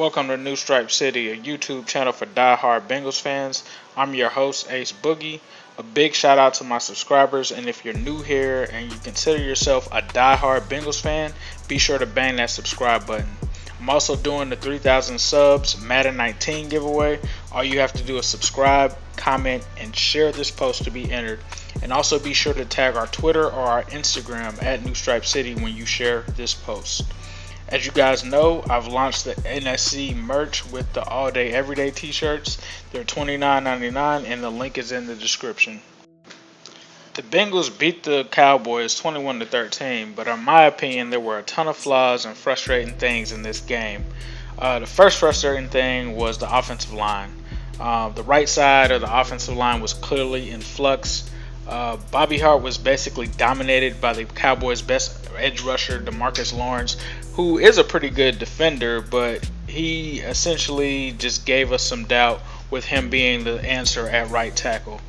Welcome to New Stripe City, a YouTube channel for die-hard Bengals fans. I'm your host, Ace Boogie. A big shout out to my subscribers, and if you're new here and you consider yourself a die-hard Bengals fan, be sure to bang that subscribe button. I'm also doing the 3,000 subs Madden 19 giveaway. All you have to do is subscribe, comment, and share this post to be entered. And also be sure to tag our Twitter or our Instagram at New Stripe City when you share this post. As you guys know, I've launched the NSC merch with the all day everyday t-shirts. They're $29.99 and the link is in the description. The Bengals beat the Cowboys 21-13, but in my opinion there were a ton of flaws and frustrating things in this game. The first frustrating thing was the offensive line. The right side of the offensive line was clearly in flux. Bobby Hart was basically dominated by the Cowboys' best edge rusher, DeMarcus Lawrence, who is a pretty good defender, but he essentially just gave us some doubt with him being the answer at right tackle.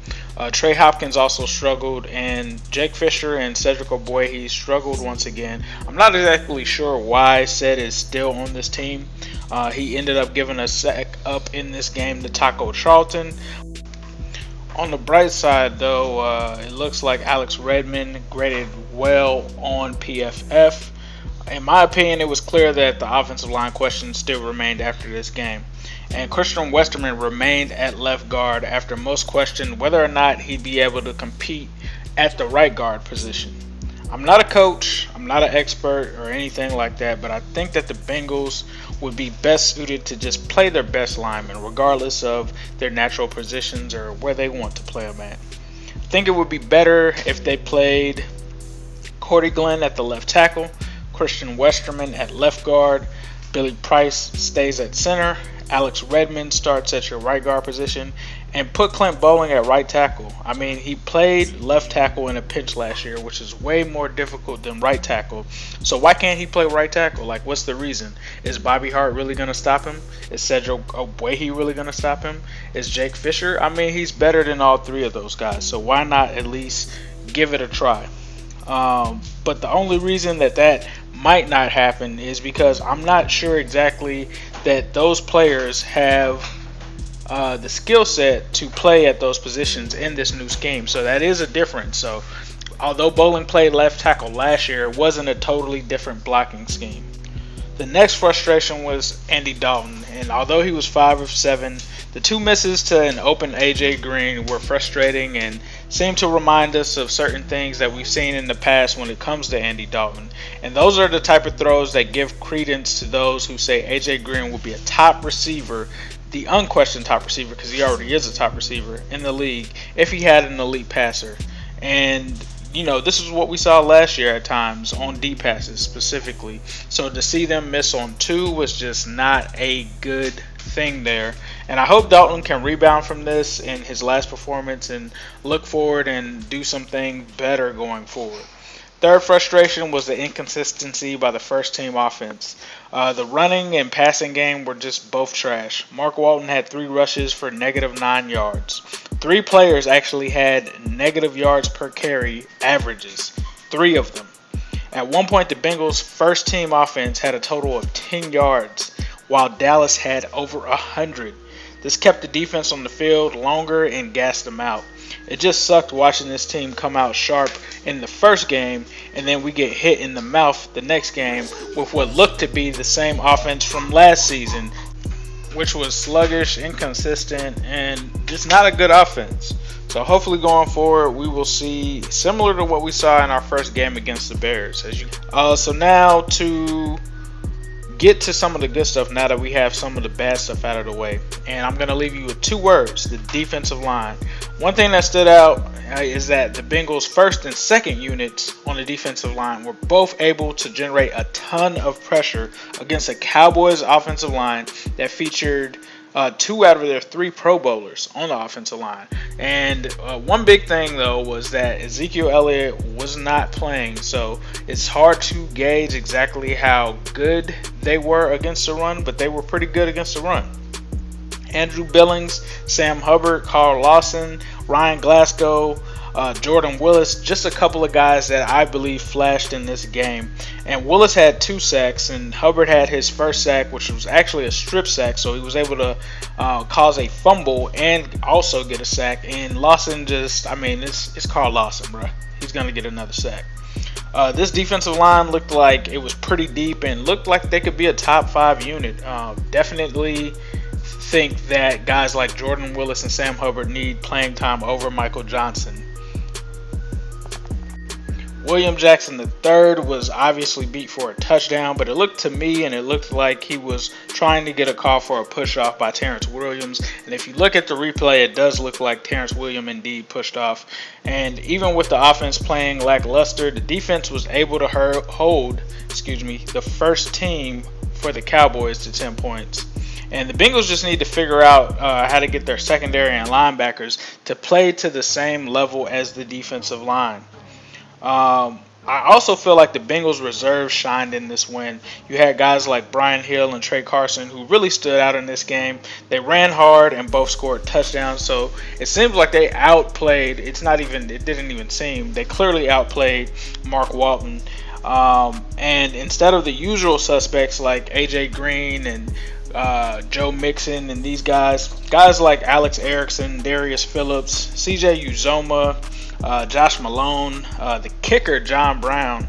Trey Hopkins also struggled, and Jake Fisher and Cedric Ogbuehi struggled once again. I'm not exactly sure why Ced is still on this team. He ended up giving a sack up in this game to Taco Charlton. On the bright side, though, it looks like Alex Redmond graded well on PFF. In my opinion, it was clear that the offensive line questions still remained after this game. And Christian Westerman remained at left guard after most questioned whether or not he'd be able to compete at the right guard position. I'm not a coach, I'm not an expert or anything like that, but I think that the Bengals would be best suited to just play their best linemen regardless of their natural positions or where they want to play them at. I think it would be better if they played Cordy Glenn at the left tackle, Christian Westerman at left guard, Billy Price stays at center, Alex Redmond starts at your right guard position, and put Clint Bowling at right tackle. I mean, he played left tackle in a pinch last year, which is way more difficult than right tackle. So why can't he play right tackle? Like, what's the reason? Is Bobby Hart really going to stop him? Is Cedric Ogbuehi really going to stop him? Is Jake Fisher? I mean, he's better than all three of those guys. So why not at least give it a try? But the only reason that might not happen is because I'm not sure exactly that those players have the skill set to play at those positions in this new scheme. So that is a difference. So although Bowling played left tackle last year, it wasn't a totally different blocking scheme. The next frustration was Andy Dalton, and although he was 5 of 7, the two misses to an open AJ Green were frustrating and seem to remind us of certain things that we've seen in the past when it comes to Andy Dalton. And those are the type of throws that give credence to those who say AJ Green will be a top receiver, the unquestioned top receiver, because he already is a top receiver in the league, if he had an elite passer. And you know, this is what we saw last year at times on deep passes specifically. So to see them miss on 2 was just not a good thing there. And I hope Dalton can rebound from this in his last performance and look forward and do something better going forward. Third frustration was the inconsistency by the first team offense. The running and passing game were just both trash. Mark Walton had 3 rushes for -9 yards. 3 players actually had negative yards per carry averages. 3 of them. At one point, the Bengals' first team offense had a total of 10 yards, while Dallas had over 100. This kept the defense on the field longer and gassed them out. It just sucked watching this team come out sharp in the first game, and then we get hit in the mouth the next game with what looked to be the same offense from last season, which was sluggish, inconsistent, and just not a good offense. So hopefully going forward, we will see similar to what we saw in our first game against the Bears. So now to get to some of the good stuff now that we have some of the bad stuff out of the way. And I'm going to leave you with 2 words, the defensive line. One thing that stood out is that the Bengals' first and second units on the defensive line were both able to generate a ton of pressure against a Cowboys offensive line that featured 2 out of their 3 Pro Bowlers on the offensive line. And one big thing, though, was that Ezekiel Elliott was not playing. So it's hard to gauge exactly how good they were against the run, but they were pretty good against the run. Andrew Billings, Sam Hubbard, Carl Lawson, Ryan Glasgow, Jordan Willis, just a couple of guys that I believe flashed in this game. And Willis had 2 sacks, and Hubbard had his first sack, which was actually a strip sack, so he was able to cause a fumble and also get a sack. And Lawson it's Carl Lawson, bro. He's going to get another sack. This defensive line looked like it was pretty deep and looked like they could be a top 5 unit. Definitely think that guys like Jordan Willis and Sam Hubbard need playing time over Michael Johnson. William Jackson III was obviously beat for a touchdown, but it looked to me and it looked like he was trying to get a call for a push off by Terrence Williams. And if you look at the replay, it does look like Terrence Williams indeed pushed off. And even with the offense playing lackluster, the defense was able to hold the first team for the Cowboys to 10 points. And the Bengals just need to figure out how to get their secondary and linebackers to play to the same level as the defensive line. I also feel like the Bengals reserves shined in this win. You had guys like Brian Hill and Trey Carson who really stood out in this game. They ran hard and both scored touchdowns, so it seems like they outplayed. It didn't even seem. They clearly outplayed Mark Walton. And instead of the usual suspects like AJ Green and Joe Mixon and these guys like Alex Erickson, Darius Phillips, CJ Uzoma, Josh Malone, the kicker John Brown,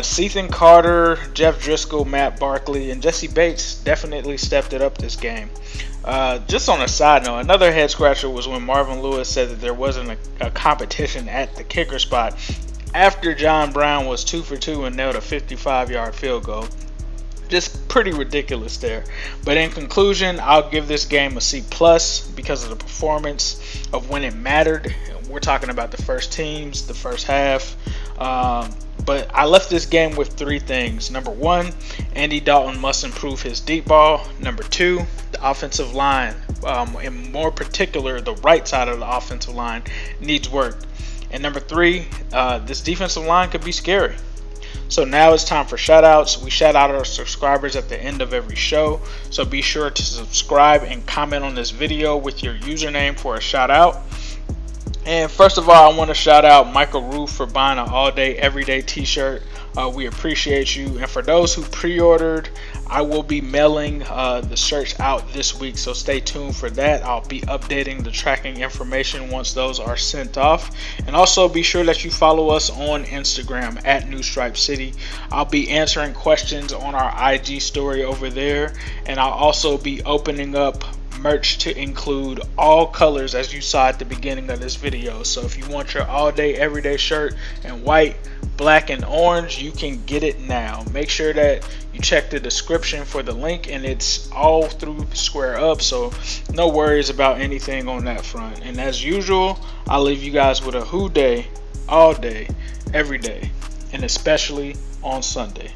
Cethan Carter, Jeff Driscoll, Matt Barkley, and Jesse Bates definitely stepped it up this game. Just on a side note, another head scratcher was when Marvin Lewis said that there wasn't a competition at the kicker spot after John Brown was 2 for 2 and nailed a 55-yard field goal. Just pretty ridiculous there. But in conclusion, I'll give this game a C+ because of the performance of when it mattered. We're talking about the first teams, the first half. But I left this game with 3 things. Number 1, Andy Dalton must improve his deep ball. Number 2, the offensive line, in more particular, the right side of the offensive line, needs work. And number 3, this defensive line could be scary. So now it's time for shout outs. We shout out our subscribers at the end of every show. So be sure to subscribe and comment on this video with your username for a shout out. And first of all, I want to shout out Michael Roof for buying an all day, everyday t-shirt. We appreciate you. And for those who pre-ordered, I will be mailing the shirts out this week, so stay tuned for that. I'll be updating the tracking information once those are sent off. And also be sure that you follow us on Instagram at New Stripe City. I'll be answering questions on our IG story over there, and I'll also be opening up merch to include all colors as you saw at the beginning of this video. So if you want your all day everyday shirt in white, black, and orange, you can get it now. Make sure that you check the description for the link, and it's all through Square Up, so no worries about anything on that front. And as usual, I'll leave you guys with a who day, all day, every day, and especially on Sunday.